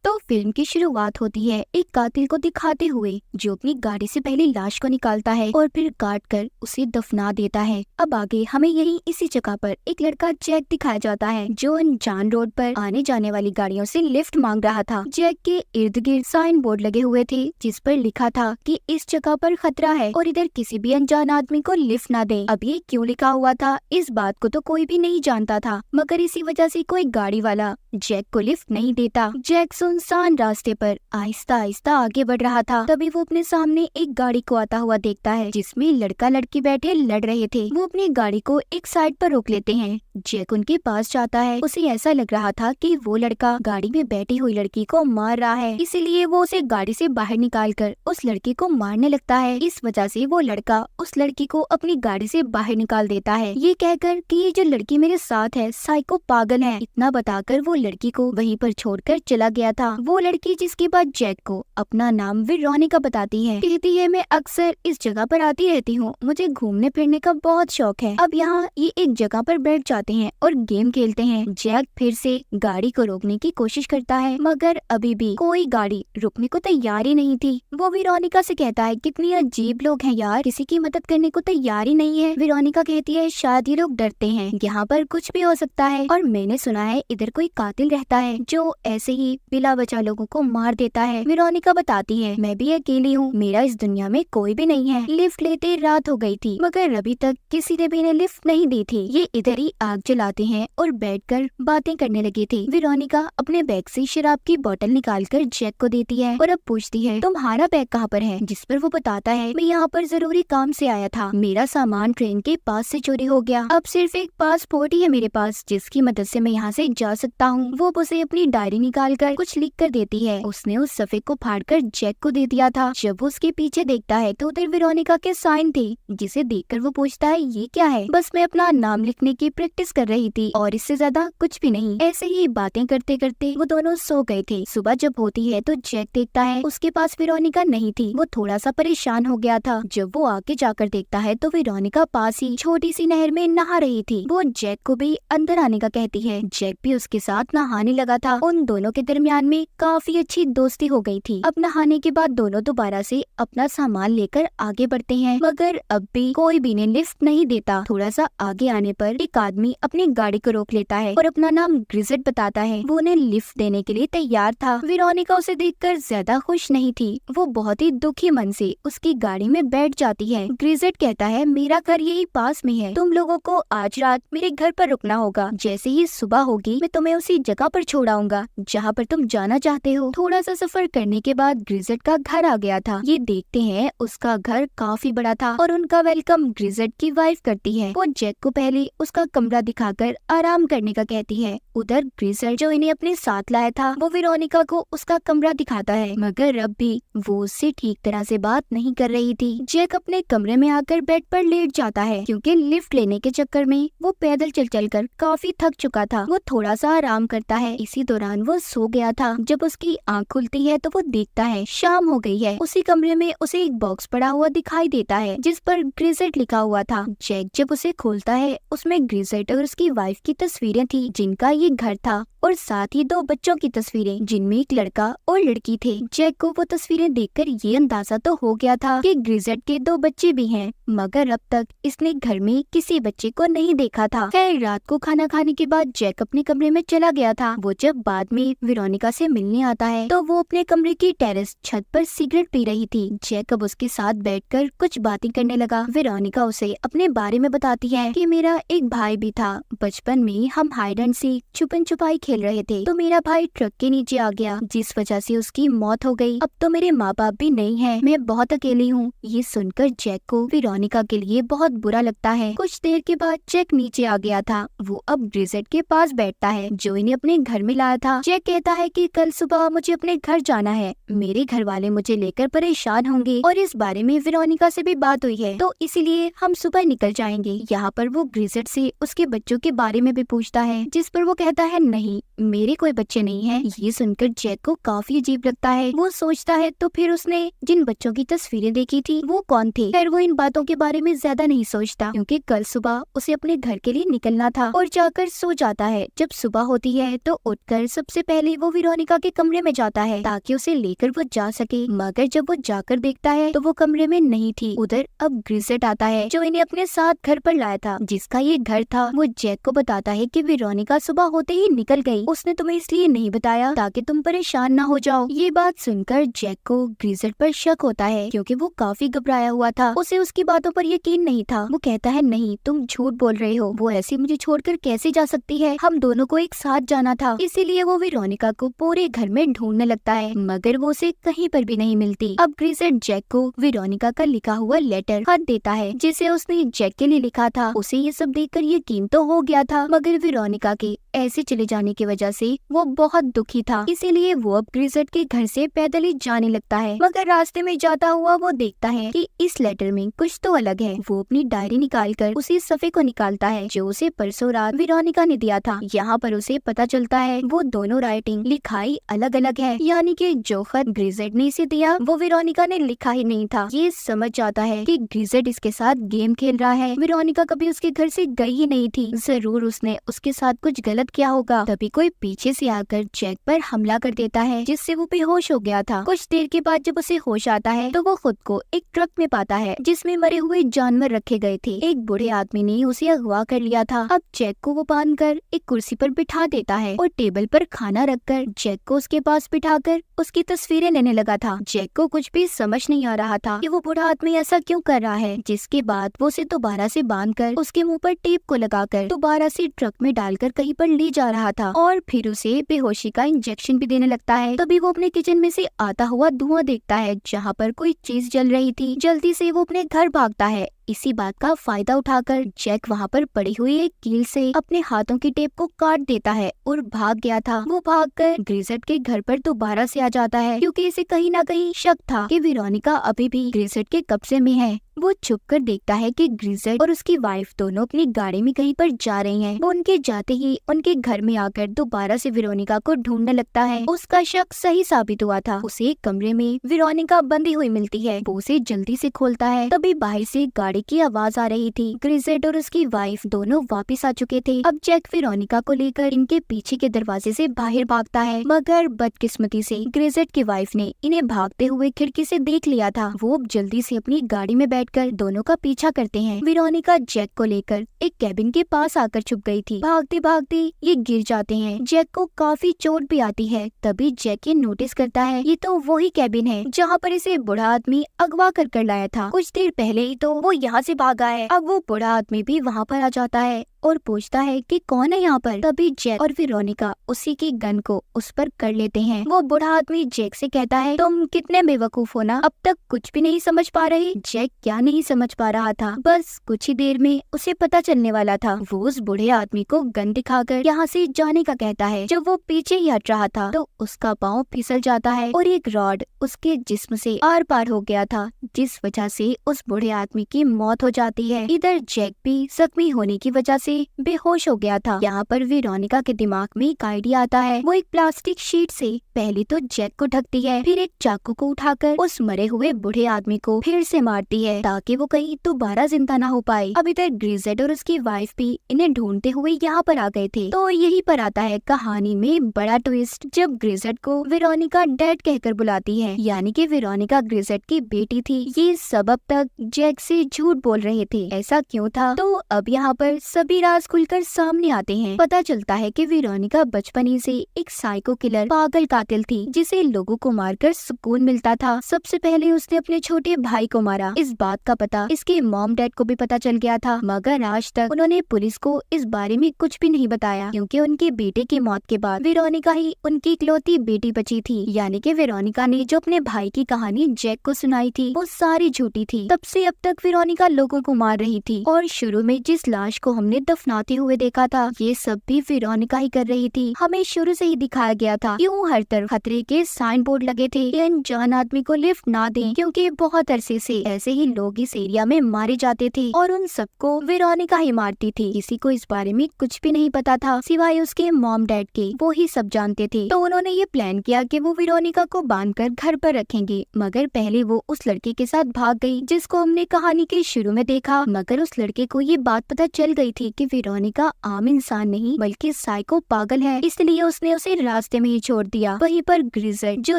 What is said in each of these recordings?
तो फिल्म की शुरुआत होती है एक कातिल को दिखाते हुए जो अपनी गाड़ी से पहले लाश को निकालता है और फिर काट कर उसे दफना देता है। अब आगे हमें यही इसी जगह पर एक लड़का जैक दिखाया जाता है जो अनजान रोड पर आने जाने वाली गाड़ियों से लिफ्ट मांग रहा था। जैक के इर्द गिर्द साइन बोर्ड लगे हुए थे जिस पर लिखा था कि इस जगह पर खतरा है और इधर किसी भी अनजान आदमी को लिफ्ट ना दे। अब ये क्यों लिखा हुआ था इस बात को तो कोई भी नहीं जानता था, मगर इसी वजह से कोई गाड़ी वाला जैक को लिफ्ट नहीं देता। जैक सुनसान रास्ते पर आहिस्ता आहिस्ता आगे बढ़ रहा था। तभी वो अपने सामने एक गाड़ी को आता हुआ देखता है जिसमें लड़का लड़की बैठे लड़ रहे थे। वो अपनी गाड़ी को एक साइड पर रोक लेते हैं। जैक उनके पास जाता है। उसे ऐसा लग रहा था कि वो लड़का गाड़ी में बैठी हुई लड़की को मार रहा है, इसीलिए वो उसे गाड़ी से बाहर निकालकर उस लड़की को मारने लगता है। इस वजह से वो लड़का उस लड़की को अपनी गाड़ी से बाहर निकाल देता है, ये कहकर कि ये जो लड़की मेरे साथ है साइको पागल है। इतना बताकर वो लड़की को वहीं पर छोड़कर चला गया था। वो लड़की जिसके बाद जैक को अपना नाम वेरोनिका बताती है, कहती है मैं अक्सर इस जगह पर आती रहती हूँ, मुझे घूमने फिरने का बहुत शौक है। अब यहाँ ये एक जगह पर बैठ जाते हैं और गेम खेलते हैं। जैक फिर से गाड़ी को रोकने की कोशिश करता है मगर अभी भी कोई गाड़ी रुकने को तैयार ही नहीं थी। वो वेरोनिका से कहता है कितनी अजीब लोग हैं यार, किसी की मदद करने को तैयार ही नहीं है। वेरोनिका कहती है शायद ये लोग डरते हैं, यहाँ पर कुछ भी हो सकता है और मैंने सुना है इधर कोई कातिल रहता है जो ऐसे ही बिला बचा लोगों को मार देता है। वेरोनिका बताती है मैं भी अकेली हूँ, मेरा इस दुनिया में कोई भी नहीं है। लिफ्ट लेते रात हो गई थी मगर अभी तक किसी ने भी इन्हें लिफ्ट नहीं दी थी। ये इधर ही आग जलाते हैं और बैठकर बातें करने लगे थे। वेरोनिका अपने बैग से शराब की बोतल निकालकर जैक को देती है और अब पूछती है तुम्हारा बैग कहाँ पर है, जिस पर वो बताता है मैं यहाँ पर जरूरी काम से आया था, मेरा सामान ट्रेन के पास से चोरी हो गया, अब सिर्फ एक पासपोर्ट ही है मेरे पास जिसकी मदद से मैं यहाँ से जा सकता हूँ। वो उसे अपनी डायरी निकालकर कुछ लिख कर देती है। उसने उस सफ़े को फाड़कर जैक को दे दिया था। जब वो उसके पीछे देखता है तो उधर वेरोनिका के साइन थे जिसे देखकर वो पूछता है ये क्या है। बस मैं अपना नाम लिखने की प्रैक्टिस कर रही थी और इससे ज्यादा कुछ भी नहीं। ऐसे ही बातें करते करते वो दोनों सो गए थे। सुबह जब होती है तो जैक देखता है उसके पास वेरोनिका नहीं थी। वो थोड़ा सा परेशान हो गया था। जब वो आगे जाकर देखता है तो वेरोनिका पास ही छोटी सी नहर में नहा रही थी। वो जैक को भी अंदर आने का कहती है। जैक भी उसके साथ नहाने लगा था। उन दोनों के दरमियान में काफी अच्छी दोस्ती हो गई थी। अब नहाने के बाद दोनों दोबारा से अपना सामान लेकर आगे बढ़ते हैं मगर अब भी कोई भी ने लिफ्ट नहीं देता। थोड़ा सा आगे आने पर एक आदमी अपनी गाड़ी को रोक लेता है और अपना नाम ग्रिजेट बताता है। वो उन्हें लिफ्ट देने के लिए तैयार था। वेरोनिका उसे देखकर ज्यादा खुश नहीं थी। वो बहुत ही दुखी मन से उसकी गाड़ी में बैठ जाती है। ग्रिजेट कहता है मेरा घर यही पास में है, तुम लोगों को आज रात मेरे घर पर रुकना होगा। जैसे ही सुबह होगी मैं तुम्हें उसी जगह पर छोड़ आऊंगा जहाँ पर तुम जाना चाहते हो। थोड़ा सा सफर करने के बाद ग्रिजेट का घर आ गया था। ये देखते हैं उसका घर काफी बड़ा था और उनका वेलकम ग्रिजेट की वाइफ करती है। वो जैक को पहले उसका कमरा दिखाकर आराम करने का कहती है। उधर ग्रिजेट जो इन्हें अपने साथ लाया था वो वेरोनिका को उसका कमरा दिखाता है मगर अब भी वो उससे ठीक तरह से बात नहीं कर रही थी। जैक अपने कमरे में आकर बेड पर लेट जाता है क्योंकि लिफ्ट लेने के चक्कर में वो पैदल चल चल कर काफी थक चुका था। वो थोड़ा सा आराम करता है। इसी दौरान वो सो गया था। जब उसकी आंख खुलती है तो वो देखता है शाम हो गई है। उसी कमरे में उसे एक बॉक्स पड़ा हुआ दिखाई देता है जिस पर ग्रिजेट लिखा हुआ था। जैक जब उसे खोलता है उसमें ग्रिजेट और उसकी वाइफ की तस्वीरें थी जिनका ये घर था और साथ ही दो बच्चों की तस्वीरें जिनमें एक लड़का और लड़की थे। जैक को वो तस्वीरें देखकर ये अंदाजा तो हो गया था कि ग्रिजेट के दो बच्चे भी हैं मगर अब तक इसने घर में किसी बच्चे को नहीं देखा था। खैर रात को खाना खाने के बाद जैक अपने कमरे में चला गया था। वो जब बाद में वेरोनिका से मिलने आता है तो वो अपने कमरे की टेरेस छत पर सिगरेट पी रही थी। जैक अब उसके साथ बैठकर कुछ बातें करने लगा। वेरोनिका उसे अपने बारे में बताती है कि मेरा एक भाई भी था, बचपन में हम हाइड एंड सीक छुपन छुपाई खेल रहे थे तो मेरा भाई ट्रक के नीचे आ गया जिस वजह से उसकी मौत हो गई। अब तो मेरे माँ बाप भी नहीं है, मैं बहुत अकेली हूँ। ये सुनकर जैक को वेरोनिका के लिए बहुत बुरा लगता है। कुछ देर के बाद जैक नीचे आ गया था। वो अब ग्रिजेट के पास बैठता है जो इन्हें अपने घर में लाया था। जैक कहता है कि कल सुबह मुझे अपने घर जाना है, मेरे घर वाले मुझे लेकर परेशान होंगे और इस बारे में वेरोनिका से भी बात हुई है तो इसीलिए हम सुबह निकल जाएंगे। यहाँ पर वो ग्रिजेट से उसके बच्चों के बारे में भी पूछता है जिस पर वो कहता है नहीं, मेरे कोई बच्चे नहीं हैं। ये सुनकर जैक को काफी अजीब लगता है। वो सोचता है तो फिर उसने जिन बच्चों की तस्वीरें देखी थी वो कौन थे। खैर वो इन बातों के बारे में ज्यादा नहीं सोचता, क्योंकि कल सुबह उसे अपने घर के लिए निकलना था और जाकर सो जाता है। जब सुबह होती है तो उठकर सबसे पहले वो वेरोनिका के कमरे में जाता है ताकि उसे लेकर वो जा सके, मगर जब वो जाकर देखता है तो वो कमरे में नहीं थी। उधर अब ग्रिसेट आता है जो इन्हें अपने साथ घर पर लाया था, जिसका ये घर था। वो जैक को बताता है कि वेरोनिका सुबह होते ही निकल गई, उसने तुम्हें इसलिए नहीं बताया ताकि तुम परेशान ना हो जाओ। ये बात सुनकर जैक को ग्रिसेट पर शक होता है, क्योंकि वो काफी घबराया हुआ था। उसे उसकी बातों पर यकीन नहीं था। वो कहता है नहीं, तुम झूठ बोल रहे हो, वो ऐसे मुझे छोड़कर कैसे जा सकती है, हम दोनों को एक साथ जाना था। इसीलिए वो वेरोनिका को पूरे घर में ढूंढने लगता है, मगर वो उसे कहीं पर भी नहीं मिलती। अब ग्रिसेट जैक को वेरोनिका का लिखा हुआ लेटर खत देता है जिसे उसने जैक के लिए लिखा था। उसे ये सब देखकर यकीन तो हो गया था, मगर वेरोनिका के ऐसे चले जाने की वजह से वो बहुत दुखी था। इसीलिए वो अब ग्रिसेट के घर से पैदल ही जाने लगता है, मगर रास्ते में जाता हुआ वो देखता है कि इस लेटर में कुछ तो अलग है। वो अपनी डायरी निकालकर उसी सफ़े को निकालता है जो उसे परसों रात वेरोनिका ने दिया था। यहाँ पर उसे पता चलता है वो दोनों राइटिंग लिखाई अलग अलग है, यानी कि जो खत ग्रिसेट ने इसे दिया वो वेरोनिका ने लिखा ही नहीं था। ये समझ जाता है कि ग्रिसेट इसके साथ गेम खेल रहा है। वेरोनिका कभी उसके घर से गई ही नहीं थी, जरूर उसने उसके साथ कुछ गलत किया होगा। तभी कोई पीछे से आकर जैक पर हमला कर देता है, जिससे वो बेहोश हो गया था। कुछ देर के बाद जब उसे होश आता है तो वो खुद को एक ट्रक में पाता है जिसमें मरे हुए जानवर रखे गए थे। एक बूढ़े आदमी ने उसे अगवा कर लिया था। अब जैक को वो बांधकर एक कुर्सी पर बिठा देता है और टेबल पर खाना रखकर जैक को उसके पास बिठाकर उसकी तस्वीरें लेने लगा था। जैक को कुछ भी समझ नहीं आ रहा था कि वो बूढ़ा आदमी ऐसा क्यों कर रहा है, जिसके बाद वो उसे दोबारा से बांधकर उसके मुंह पर टेप को लगाकर दोबारा से ट्रक में डालकर कहीं पर ले जा रहा था और फिर उसे बेहोशी का इंजेक्शन भी देने लगता है। तभी वो अपने किचन में से आता हुआ धुआं देखता है जहाँ पर कोई चीज जल रही थी। जल्दी से वो अपने घर भागता है। इसी बात का फायदा उठाकर जैक वहाँ पर पड़ी हुई एक कील से अपने हाथों की टेप को काट देता है और भाग गया था। वो भागकर ग्रिसेट के घर पर दोबारा से आ जाता है, क्योंकि इसे कहीं ना कहीं शक था कि वेरोनिका अभी भी ग्रिसेट के कब्जे में है। वो छुप कर देखता है कि ग्रिसेट और उसकी वाइफ दोनों अपनी गाड़ी में कहीं पर जा रही हैं। वो उनके जाते ही उनके घर में आकर दोबारा से वेरोनिका को ढूंढने लगता है। उसका शक सही साबित हुआ था। उसे एक कमरे में वेरोनिका बंधी हुई मिलती है। वो उसे जल्दी से खोलता है। तभी बाहर से गाड़ी की आवाज आ रही थी। ग्रिसेट और उसकी वाइफ दोनों वापस आ चुके थे। अब जैक वेरोनिका को लेकर इनके पीछे के दरवाजे से बाहर भागता है, मगर बदकिस्मती से ग्रिसेट की वाइफ ने इन्हें भागते हुए खिड़की से देख लिया था। वो जल्दी से अपनी गाड़ी में कर दोनों का पीछा करते हैं। वेरोनिका जैक को लेकर एक कैबिन के पास आकर छुप गई थी। भागते भागते ये गिर जाते हैं। जैक को काफी चोट भी आती है। तभी जैक ये नोटिस करता है ये तो वही कैबिन है जहाँ पर इसे बूढ़ा आदमी अगवा कर लाया था। कुछ देर पहले ही तो वो यहाँ से भागा है। अब वो बूढ़ा आदमी भी वहाँ पर आ जाता है और पूछता है कि कौन है यहाँ पर। तभी जैक और वेरोनिका उसी की गन को उस पर कर लेते हैं। वो बूढ़ा आदमी जैक से कहता है तुम कितने बेवकूफ हो ना, अब तक कुछ भी नहीं समझ पा रहे। जैक क्या नहीं समझ पा रहा था, बस कुछ ही देर में उसे पता चलने वाला था। वो उस बूढ़े आदमी को गन दिखाकर यहाँ से जाने का कहता है। जब वो पीछे ही हट रहा था तो उसका पाँव फिसल जाता है और एक रॉड उसके जिस्म से आर पार हो गया था, जिस वजह से उस बूढ़े आदमी की मौत हो जाती है। इधर जैक भी जख्मी होने की वजह से बेहोश हो गया था। यहाँ पर वेरोनिका के दिमाग में एक आइडिया आता है। वो एक प्लास्टिक शीट से पहले तो जैक को ढकती है, फिर एक चाकू को उठाकर उस मरे हुए बूढ़े आदमी को फिर से मारती है ताकि वो कहीं दोबारा जिंदा ना हो पाए। अब इधर ग्रिसेट और उसकी वाइफ भी इन्हें ढूंढते हुए यहाँ पर आ गए थे। तो यही पर आता है कहानी में बड़ा ट्विस्ट, जब ग्रिसेट को वेरोनिका डैड कहकर बुलाती है, यानी कि वेरोनिका ग्रिसेट की बेटी थी। ये सब अब तक जैक से झूठ बोल रहे थे, ऐसा क्यों था? तो अब यहाँ पर सभी राज खुलकर सामने आते हैं। पता चलता है कि वेरोनिका बचपन ही से एक साइको किलर पागल कातिल थी, जिसे लोगों को मारकर सुकून मिलता था। सबसे पहले उसने अपने छोटे भाई को मारा। इस बात का पता इसके मॉम डैड को भी पता चल गया था, मगर आज तक उन्होंने पुलिस को इस बारे में कुछ भी नहीं बताया, क्योंकि उनके बेटे की मौत के बाद वेरोनिका ही उनकी इकलौती बेटी बची थी। यानी कि वेरोनिका ने जो अपने भाई की कहानी जैक को सुनाई थी वो सारी झूठी थी। तब से अब तक वेरोनिका लोगों को मार रही थी और शुरू में जिस लाश को हमने दफनाते हुए देखा था। ये सब भी वेरोनिका ही कर रही थी। हमें शुरू से ही दिखाया गया था यूँ हर तरफ खतरे के साइन बोर्ड लगे थे कि अनजान आदमी को लिफ्ट ना दें, क्योंकि बहुत अरसे से ऐसे ही लोग इस एरिया में मारे जाते थे और उन सबको वेरोनिका ही मारती थी। किसी को इस बारे में कुछ भी नहीं पता था सिवाय उसके मॉम डैड के, वो ही सब जानते थे। तो उन्होंने ये प्लान किया कि वो वेरोनिका को बांधकर घर पर रखेंगे, मगर पहले वो उस लड़के के साथ भाग गई जिसको हमने कहानी के शुरू में देखा। मगर उस लड़के को ये बात पता चल गई थी कि वेरोनिका आम इंसान नहीं बल्कि साइको पागल है, इसलिए उसने उसे रास्ते में ही छोड़ दिया। वहीं पर ग्रिजर्ड जो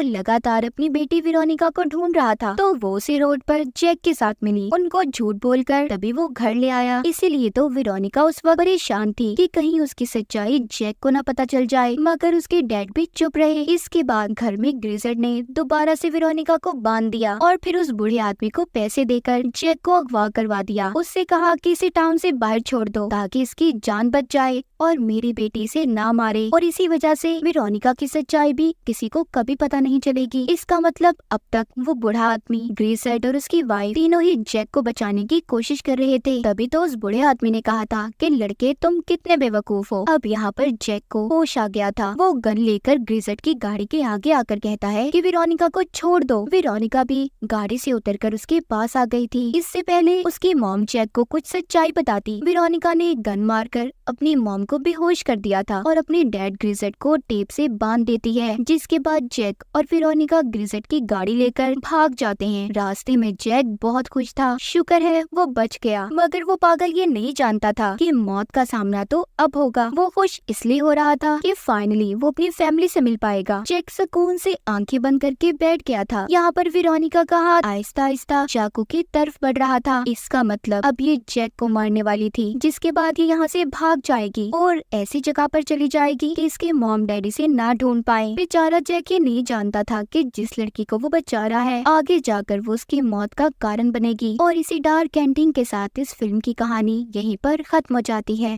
लगातार अपनी बेटी वेरोनिका को ढूंढ रहा था, तो वो उसे रोड पर जैक के साथ मिली। उनको झूठ बोलकर तभी वो घर ले आया। इसीलिए तो वेरोनिका उस वक्त परेशान थी कि कहीं उसकी सच्चाई जैक को न पता चल जाए, मगर उसके डैड भी चुप रहे। इसके बाद घर में ग्रिजर्ड ने दोबारा से वेरोनिका को बांध दिया और फिर उस बूढ़े आदमी को पैसे देकर जैक को अगवा करवा दिया। उससे कहा कि इसे टाउन से बाहर छोड़ दो ताकि इसकी जान बच जाए और मेरी बेटी से ना मारे, और इसी वजह से वेरोनिका की सच्चाई भी किसी को कभी पता नहीं चलेगी। इसका मतलब अब तक वो बूढ़ा आदमी, ग्रिजर्ड और उसकी वाइफ तीनों ही जैक को बचाने की कोशिश कर रहे थे। तभी तो उस बूढ़े आदमी ने कहा था कि लड़के तुम कितने बेवकूफ हो। अब यहाँ पर जैक को होश आ गया था। वो गन लेकर ग्रिजर्ड की गाड़ी के आगे आकर कहता है कि वेरोनिका को छोड़ दो। वेरोनिका भी गाड़ी से उतरकर उसके पास आ गई थी। इससे पहले उसकी मॉम जैक को कुछ सच्चाई बताती। वेरोनिका ने गन मारकर अपनी मॉम को बेहोश कर दिया था और अपने डैड ग्रिजर्ड को टेप से बांध देती है, जिसके बाद जैक और वेरोनिका ग्रिजर्ड की गाड़ी लेकर भाग जाते हैं। रास्ते में जैक बहुत खुश था, शुक्र है वो बच गया, मगर वो पागल ये नहीं जानता था कि मौत का सामना तो अब होगा। वो खुश इसलिए हो रहा था कि फाइनली वो अपनी फैमिली से मिल पाएगा। जैक सुकून से आंखें बंद करके बैठ गया था। यहाँ पर वेरोनिका का हाथ आहिस्ता आहिस्ता चाकू की तरफ बढ़ रहा था। इसका मतलब अब ये जैक को मारने वाली थी, जिसके बाद ये यहाँ से भाग जाएगी और ऐसी जगह पर चली जाएगी कि इसके मॉम डैडी से ना ढूंढ पाए। बेचारा जैक ये नहीं जानता था कि जिस लड़की को वो बचा रहा है आगे जाकर वो उसकी मौत का कारण बनेगी। और इसी डार्क एंडिंग के साथ इस फिल्म की कहानी यहीं पर खत्म हो जाती है।